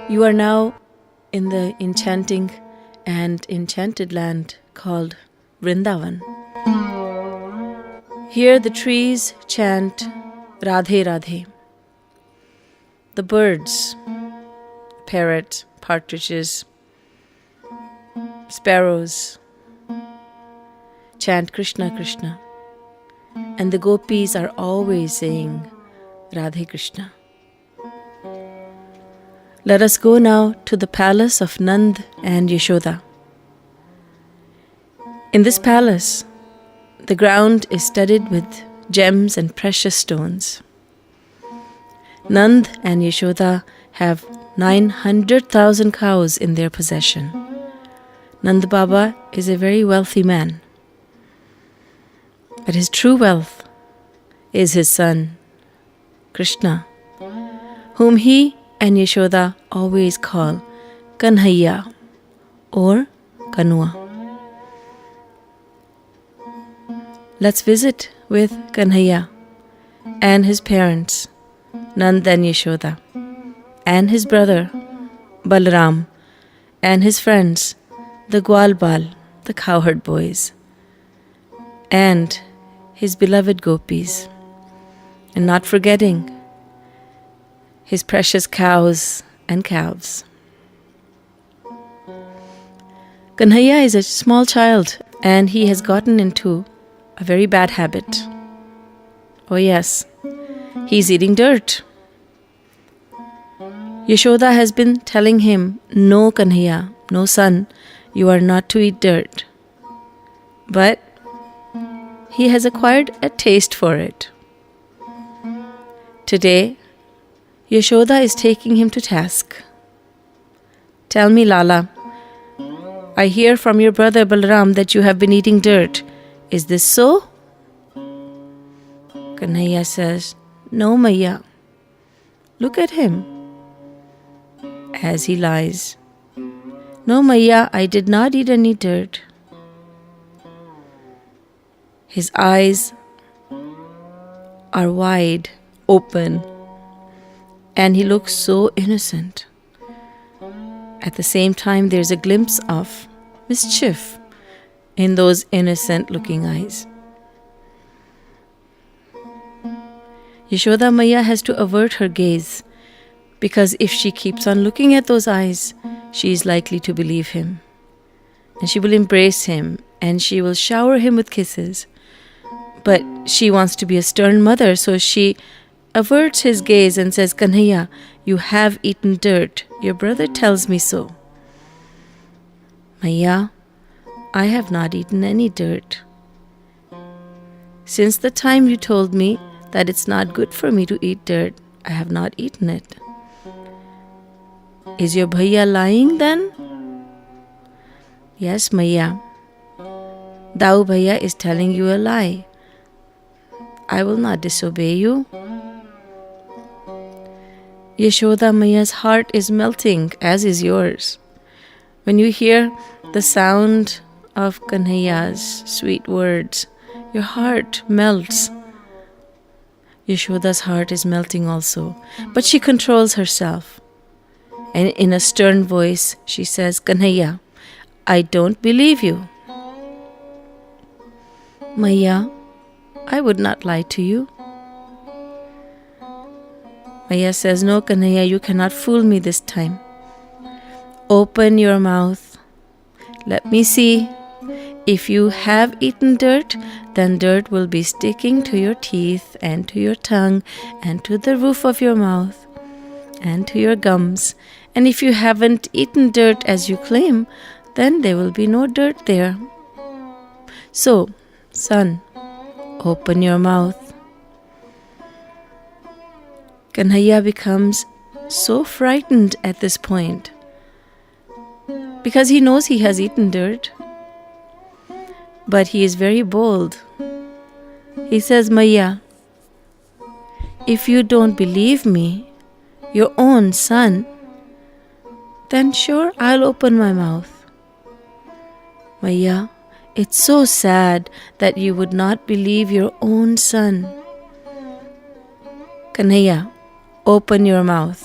You are now in the enchanting and enchanted land called Vrindavan. Here the trees chant Radhe Radhe. The birds, parrot, partridges, sparrows, chant Krishna Krishna. And the gopis are always saying Radhe Krishna. Let us go now to the palace of Nand and Yashoda. In this palace, the ground is studded with gems and precious stones. Nand and Yashoda have 900,000 cows in their possession. Nand Baba is a very wealthy man. But his true wealth is his son, Krishna, whom he and Yashoda always call Kanhaiya or Kanua. Let's visit with Kanhaiya and his parents, Nand and Yashoda, and his brother, Balaram, and his friends, the Gwalbal, the cowherd boys, and his beloved gopis, and not forgetting his precious cows and calves. Kanhaiya is a small child and he has gotten into a very bad habit. Oh yes, he's eating dirt. Yashoda has been telling him, "No, Kanhaiya, no son, you are not to eat dirt." But he has acquired a taste for it. Today, Yashoda is taking him to task. "Tell me, Lala, I hear from your brother Balaram that you have been eating dirt. Is this so?" Kanhaiya says, "No, Maiya. Look at him as he lies. No, Maiya, I did not eat any dirt." His eyes are wide open and he looks so innocent. At the same time, there's a glimpse of mischief in those innocent looking eyes. Yashoda Maiya has to avert her gaze because if she keeps on looking at those eyes, she is likely to believe him. And she will embrace him and she will shower him with kisses. But she wants to be a stern mother, so she averts his gaze and says, "Kanhaiya, you have eaten dirt. Your brother tells me so." "Maiya, I have not eaten any dirt. Since the time you told me that it's not good for me to eat dirt, I have not eaten it." "Is your bhaiya lying then?" "Yes, Maiya. Dau bhaiya is telling you a lie. I will not disobey you." Yashoda Maiya's heart is melting, as is yours. When you hear the sound of Kanhaiya's sweet words, your heart melts. Yashoda's heart is melting also, but she controls herself. And in a stern voice, she says, "Kanhaiya, I don't believe you." "Maiya, I would not lie to you." Maiya says, "No, Kanhaiya, you cannot fool me this time. Open your mouth. Let me see. If you have eaten dirt, then dirt will be sticking to your teeth and to your tongue and to the roof of your mouth and to your gums. And if you haven't eaten dirt as you claim, then there will be no dirt there. So, son, open your mouth." Kanhaiya becomes so frightened at this point because he knows he has eaten dirt. But he is very bold. He says, "Maiya, if you don't believe me, your own son, then sure, I'll open my mouth." "Maiya, It's so sad that you would not believe your own son. Kanhaiya, open your mouth.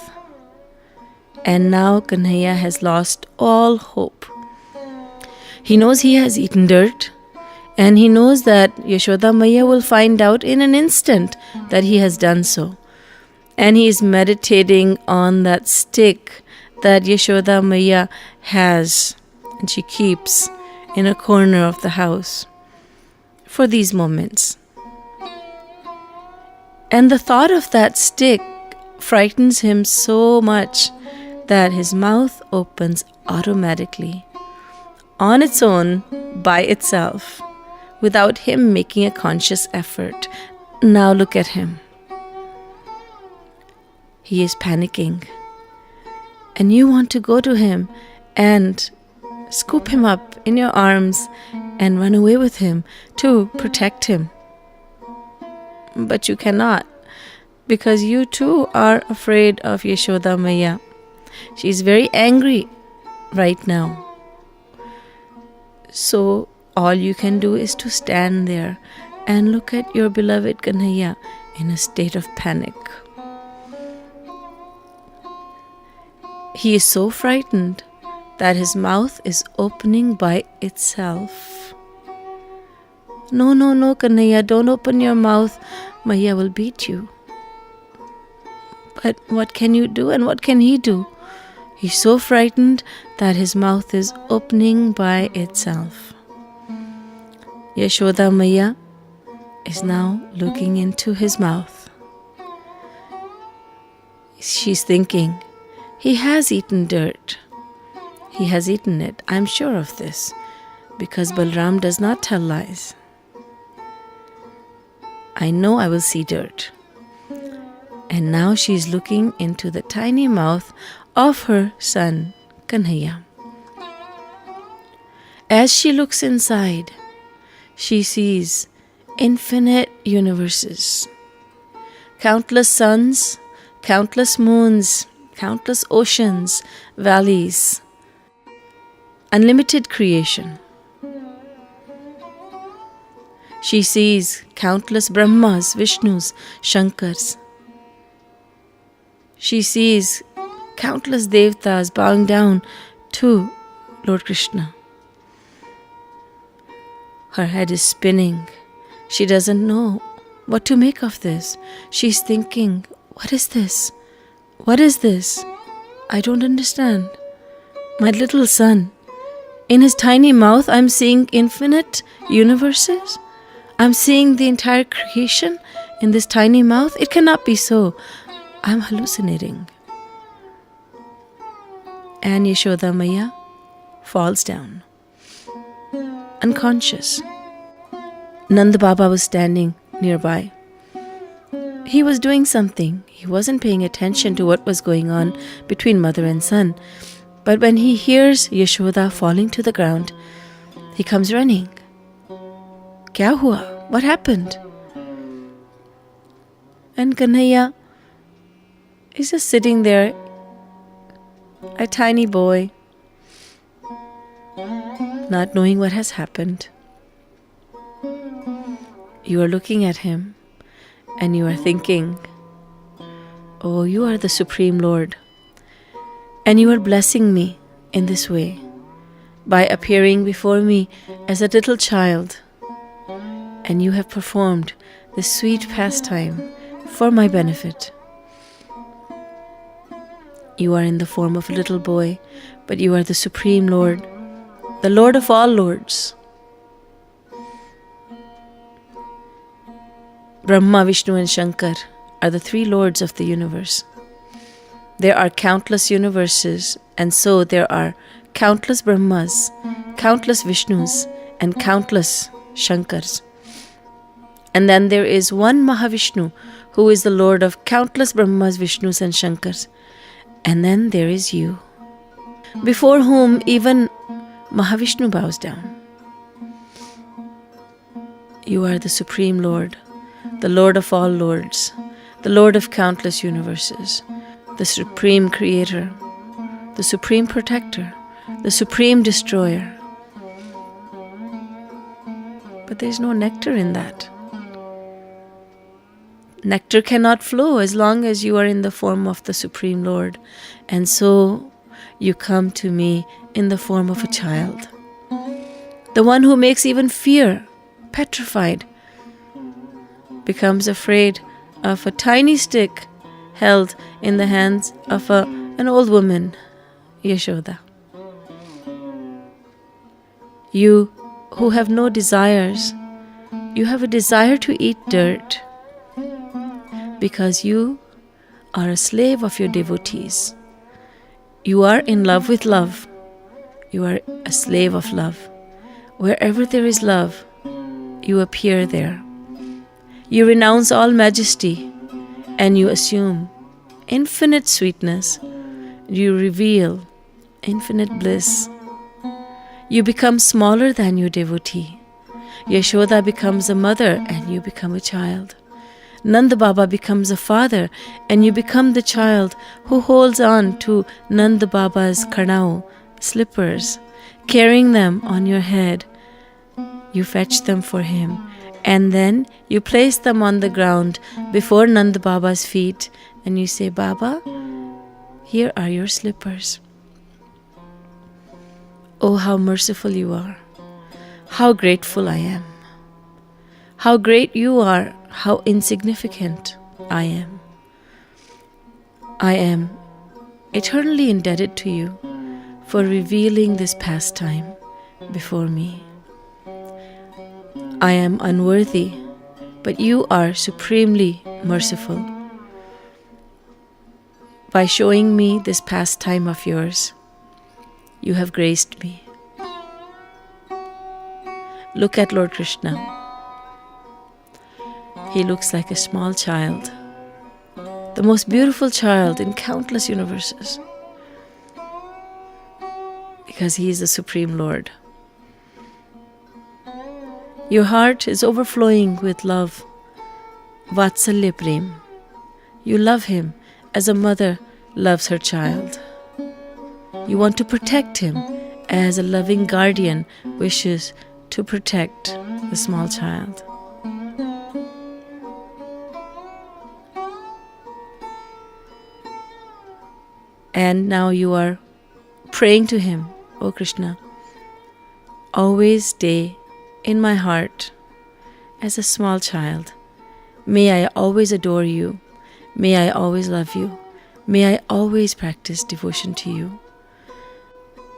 And now Kanhaiya has lost all hope. He knows he has eaten dirt, and he knows that Yashoda Maiya will find out in an instant that he has done so. And he is meditating on that stick that Yashoda Maiya has, and she keeps in a corner of the house for these moments. And the thought of that stick frightens him so much that his mouth opens automatically, on its own, by itself, without him making a conscious effort. Now look at him. He is panicking. And you want to go to him and scoop him up in your arms and run away with him to protect him. But you cannot, because you too are afraid of Yashoda Maiya. She is very angry right now. So all you can do is to stand there and look at your beloved Kanhaiya in a state of panic. He is so frightened that his mouth is opening by itself. No, Kanhaiya, don't open your mouth. Maiya will beat you. But what can you do, and what can he do? He's so frightened that his mouth is opening by itself. Yashoda Maiya is now looking into his mouth. She's thinking, he has eaten dirt. He has eaten it. I'm sure of this, because Balram does not tell lies. I know I will see dirt. And now she is looking into the tiny mouth of her son, Kanhaiya. As she looks inside, she sees infinite universes, countless suns, countless moons, countless oceans, valleys, unlimited creation. She sees countless Brahmas, Vishnus, Shankars. She sees countless Devatas bowing down to Lord Krishna. Her head is spinning. She doesn't know what to make of this. She's thinking, what is this? What is this? I don't understand. My little son, in his tiny mouth, I'm seeing infinite universes. I'm seeing the entire creation in this tiny mouth. It cannot be so. I'm hallucinating. And Yashoda Maiya falls down, unconscious. Nanda Baba was standing nearby. He was doing something. He wasn't paying attention to what was going on between mother and son. But when he hears Yashoda falling to the ground, he comes running. Kya hua? What happened? And Kanhaiya is just sitting there, a tiny boy, not knowing what has happened. You are looking at him and you are thinking, oh, you are the Supreme Lord, and you are blessing me in this way by appearing before me as a little child, and you have performed this sweet pastime for my benefit. You are in the form of a little boy, but you are the Supreme Lord, the Lord of all lords. Brahma, Vishnu and Shankar are the three lords of the universe. There are countless universes, and so there are countless Brahmas, countless Vishnus and countless Shankars. And then there is one Mahavishnu who is the Lord of countless Brahmas, Vishnus and Shankars. And then there is you, before whom even Mahavishnu bows down. You are the Supreme Lord, the Lord of all lords, the Lord of countless universes, the Supreme Creator, the Supreme Protector, the Supreme Destroyer. but there is no nectar in that. Nectar cannot flow as long as you are in the form of the Supreme Lord. And so you come to me in the form of a child. The one who makes even fear petrified becomes afraid of a tiny stick held in the hands of an old woman, Yashoda. You who have no desires, you have a desire to eat dirt because you are a slave of your devotees. You are in love with love. You are a slave of love. Wherever there is love, you appear there. You renounce all majesty and you assume infinite sweetness. You reveal infinite bliss. You become smaller than your devotee. Yashoda becomes a mother and you become a child. Nanda Baba becomes a father and you become the child who holds on to Nanda Baba's karnao, slippers, carrying them on your head. You fetch them for him and then you place them on the ground before Nanda Baba's feet and you say, Baba, here are your slippers. Oh, how merciful you are. How grateful I am. How great you are. How insignificant I am. I am eternally indebted to you for revealing this pastime before me. I am unworthy, but you are supremely merciful. By showing me this pastime of yours, you have graced me. Look at Lord Krishna. He looks like a small child, the most beautiful child in countless universes, because he is the Supreme Lord. Your heart is overflowing with love, Vatsalya Prem. You love him as a mother loves her child. You want to protect him as a loving guardian wishes to protect the small child. And now you are praying to him, O Krishna, always stay in my heart as a small child. May I always adore you. May I always love you. May I always practice devotion to you.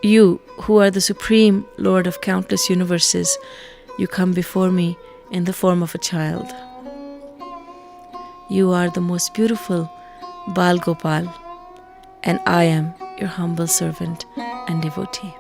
You, who are the Supreme Lord of countless universes, you come before me in the form of a child. You are the most beautiful Bal Gopal, and I am your humble servant and devotee.